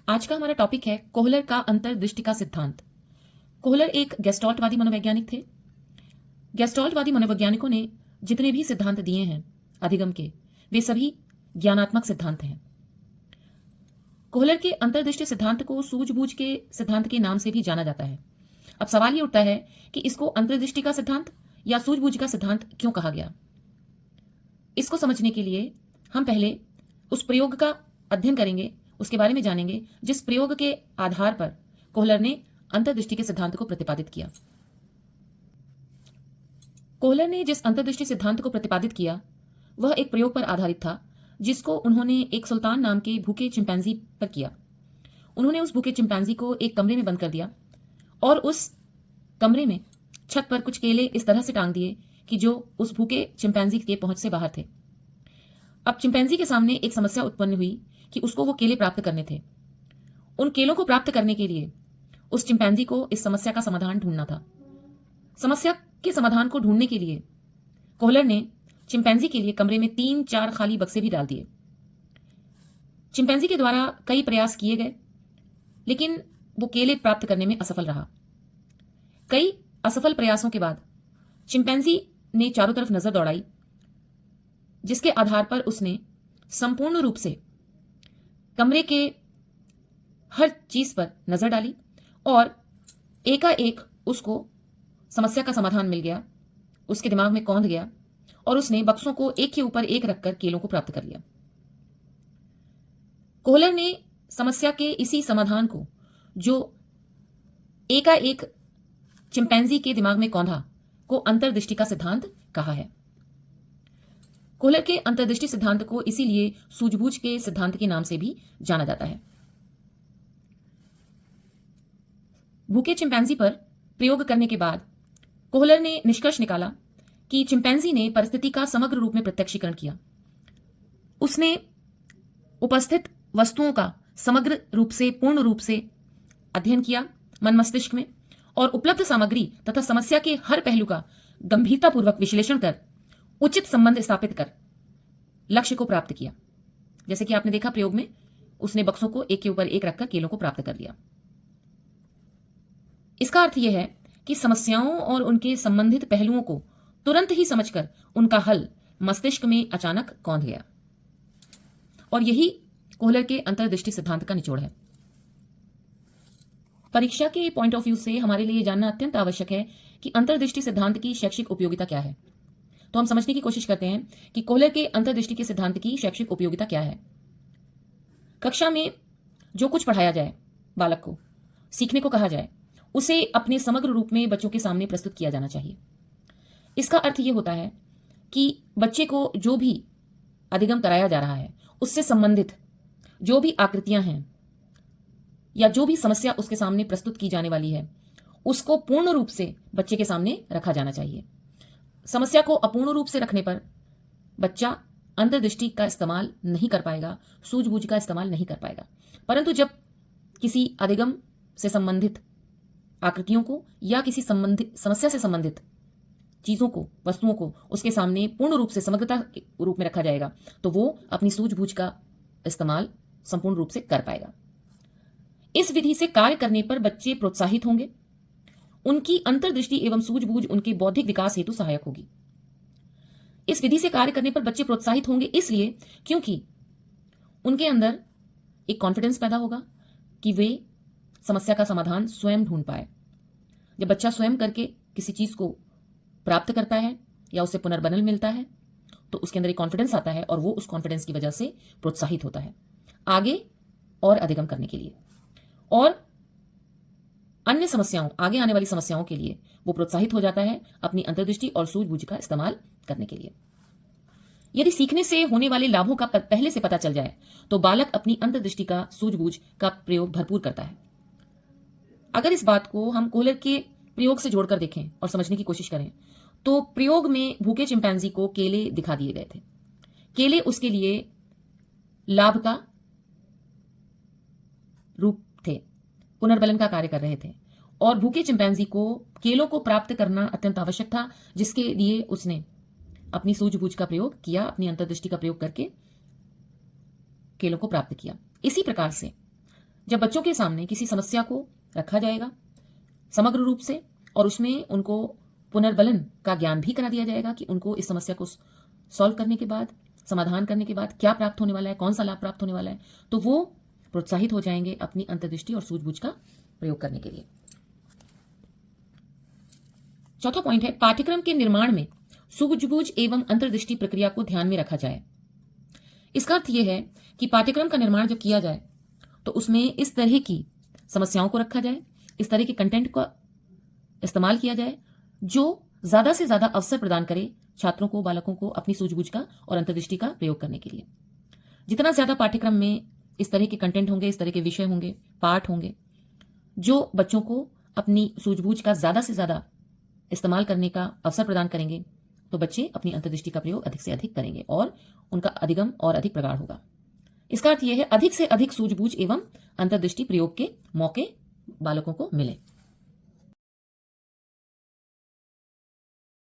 आज का हमारा टॉपिक है कोहलर का अंतर्दृष्टि का सिद्धांत। कोहलर एक गेस्टॉल्टवादी मनोवैज्ञानिक थे। गेस्टॉल्टवादी मनोवैज्ञानिकों ने जितने भी सिद्धांत दिए हैं अधिगम के, वे सभी ज्ञानात्मक सिद्धांत हैं। कोहलर के अंतर्दृष्टि सिद्धांत को सूझबूझ के सिद्धांत के नाम से भी जाना जाता है। अब सवाल ये उठता है कि इसको अंतर्दृष्टि का सिद्धांत या सूझबूझ का सिद्धांत क्यों कहा गया। इसको समझने के लिए हम पहले उस प्रयोग का अध्ययन करेंगे, उसके बारे में जानेंगे जिस प्रयोग के आधार पर कोहलर ने अंतर्दृष्टि के सिद्धांत को प्रतिपादित किया। कोहलर ने जिस अंतर्दृष्टि सिद्धांत को प्रतिपादित किया वह एक प्रयोग पर आधारित था, जिसको उन्होंने एक सुल्तान नाम के भूखे चिंपैंजी पर किया। उन्होंने उस भूखे चिंपैंजी को एक कमरे में बंद कर दिया और उस कमरे में छत पर कुछ केले इस तरह से टांग दिए कि जो उस भूखे चिंपैंजी के पहुंच से बाहर थे। अब चिंपैंजी के सामने एक समस्या उत्पन्न हुई कि उसको वो केले प्राप्त करने थे। उन केलों को प्राप्त करने के लिए उस चिंपैंजी को इस समस्या का समाधान ढूंढना था। समस्या के समाधान को ढूंढने के लिए कोहलर ने चिंपैंजी के लिए कमरे में 3-4 खाली बक्से भी डाल दिए। चिंपैंजी के द्वारा कई प्रयास किए गए, लेकिन वो केले प्राप्त करने में असफल रहा। कई असफल प्रयासों के बाद चिंपैंजी ने चारों तरफ नजर दौड़ाई, जिसके आधार पर उसने संपूर्ण रूप से कमरे के हर चीज पर नजर डाली और एकाएक उसको समस्या का समाधान मिल गया। उसके दिमाग में कौंध गया और उसने बक्सों को एक के ऊपर एक रखकर केलों को प्राप्त कर लिया। कोहलर ने समस्या के इसी समाधान को, जो एकाएक चिंपैंजी के दिमाग में कौंधा, को अंतर्दृष्टि का सिद्धांत कहा है। कोहलर के अंतर्दृष्टि सिद्धांत को इसीलिए सूझबूझ के सिद्धांत के नाम से भी जाना जाता है। भूखे चिंपैंजी पर प्रयोग करने के बाद कोहलर ने निष्कर्ष निकाला कि चिंपैंजी ने परिस्थिति का समग्र रूप में प्रत्यक्षीकरण किया। उसने उपस्थित वस्तुओं का समग्र रूप से, पूर्ण रूप से अध्ययन किया मन मस्तिष्क में, और उपलब्ध सामग्री तथा समस्या के हर पहलू का गंभीरतापूर्वक विश्लेषण कर उचित संबंध स्थापित कर लक्ष्य को प्राप्त किया। जैसे कि आपने देखा प्रयोग में उसने बक्सों को एक के ऊपर एक रखकर केलों को प्राप्त कर लिया। इसका अर्थ यह है कि समस्याओं और उनके संबंधित पहलुओं को तुरंत ही समझकर उनका हल मस्तिष्क में अचानक कौंध गया। और यही कोहलर के अंतर्दृष्टि सिद्धांत का निचोड़ है। परीक्षा के पॉइंट ऑफ व्यू से हमारे लिए जानना अत्यंत आवश्यक है कि अंतर्दृष्टि सिद्धांत की शैक्षिक उपयोगिता क्या है। तो हम समझने की कोशिश करते हैं कि कोहलर के अंतर्दृष्टि के सिद्धांत की शैक्षिक उपयोगिता क्या है। कक्षा में जो कुछ पढ़ाया जाए, बालक को सीखने को कहा जाए, उसे अपने समग्र रूप में बच्चों के सामने प्रस्तुत किया जाना चाहिए। इसका अर्थ यह होता है कि बच्चे को जो भी अधिगम कराया जा रहा है उससे संबंधित जो भी आकृतियां हैं या जो भी समस्या उसके सामने प्रस्तुत की जाने वाली है, उसको पूर्ण रूप से बच्चे के सामने रखा जाना चाहिए। समस्या को अपूर्ण रूप से रखने पर बच्चा अंतर्दृष्टि का इस्तेमाल नहीं कर पाएगा, सूझबूझ का इस्तेमाल नहीं कर पाएगा। परंतु जब किसी अधिगम से संबंधित आकृतियों को या किसी संबंधित समस्या से संबंधित चीजों को, वस्तुओं को उसके सामने पूर्ण रूप से समग्रता के रूप में रखा जाएगा, तो वो अपनी सूझबूझ का इस्तेमाल संपूर्ण रूप से कर पाएगा। इस विधि से कार्य करने पर बच्चे प्रोत्साहित होंगे। उनकी अंतर्दृष्टि एवं सूझबूझ उनके बौद्धिक विकास हेतु सहायक होगी। इस विधि से कार्य करने पर बच्चे प्रोत्साहित होंगे इसलिए क्योंकि उनके अंदर एक कॉन्फिडेंस पैदा होगा कि वे समस्या का समाधान स्वयं ढूंढ पाए। जब बच्चा स्वयं करके किसी चीज को प्राप्त करता है या उसे पुनर्बनल मिलता है, तो उसके अंदर एक कॉन्फिडेंस आता है और वो उस कॉन्फिडेंस की वजह से प्रोत्साहित होता है आगे और अधिगम करने के लिए, और अन्य समस्याओं, आगे आने वाली समस्याओं के लिए वो प्रोत्साहित हो जाता है अपनी अंतर्दृष्टि और सूझबूझ का इस्तेमाल करने के लिए। यदि सीखने से होने वाले लाभों का पहले से पता चल जाए तो बालक अपनी अंतर्दृष्टि का, सूझबूझ का प्रयोग भरपूर करता है। अगर इस बात को हम कोहलर के प्रयोग से जोड़कर देखें और समझने की कोशिश करें, तो प्रयोग में भूखे चिंपैंजी को केले दिखा दिए गए थे। केले उसके लिए लाभ का रूप थे, पुनर्बलन का कार्य कर रहे थे, और भूखे चिंपैंजी को केलों को प्राप्त करना अत्यंत आवश्यक था, जिसके लिए उसने अपनी सूझबूझ का प्रयोग किया, अपनी अंतर्दृष्टि का प्रयोग करके केलों को प्राप्त किया। इसी प्रकार से जब बच्चों के सामने किसी समस्या को रखा जाएगा समग्र रूप से और उसमें उनको पुनर्बलन का ज्ञान भी करा दिया जाएगा कि उनको इस समस्या को सॉल्व करने के बाद, समाधान करने के बाद क्या प्राप्त होने वाला है, कौन सा लाभ प्राप्त होने वाला है, तो वो प्रोत्साहित हो जाएंगे अपनी अंतर्दृष्टि और सूझबूझ का प्रयोग करने के लिए। चौथा पॉइंट है पाठ्यक्रम के निर्माण में सूझबूझ एवं अंतर्दृष्टि प्रक्रिया को ध्यान में रखा जाए। इसका अर्थ यह है कि पाठ्यक्रम का निर्माण जब किया जाए तो उसमें इस तरह की समस्याओं को रखा जाए, इस तरह के कंटेंट का इस्तेमाल किया जाए जो ज्यादा से ज्यादा अवसर प्रदान करे छात्रों को, बालकों को अपनी सूझबूझ का और अंतर्दृष्टि का प्रयोग करने के लिए। जितना ज्यादा पाठ्यक्रम में इस तरह के कंटेंट होंगे, इस तरह के विषय होंगे, पाठ होंगे जो बच्चों को अपनी सूझबूझ का ज्यादा से ज्यादा इस्तेमाल करने का अवसर प्रदान करेंगे, तो बच्चे अपनी अंतर्दृष्टि का प्रयोग अधिक से अधिक करेंगे और उनका अधिगम और अधिक प्रगाढ़ होगा। इसका अर्थ यह है अधिक से अधिक सूझबूझ एवं अंतर्दृष्टि प्रयोग के मौके बालकों को मिले।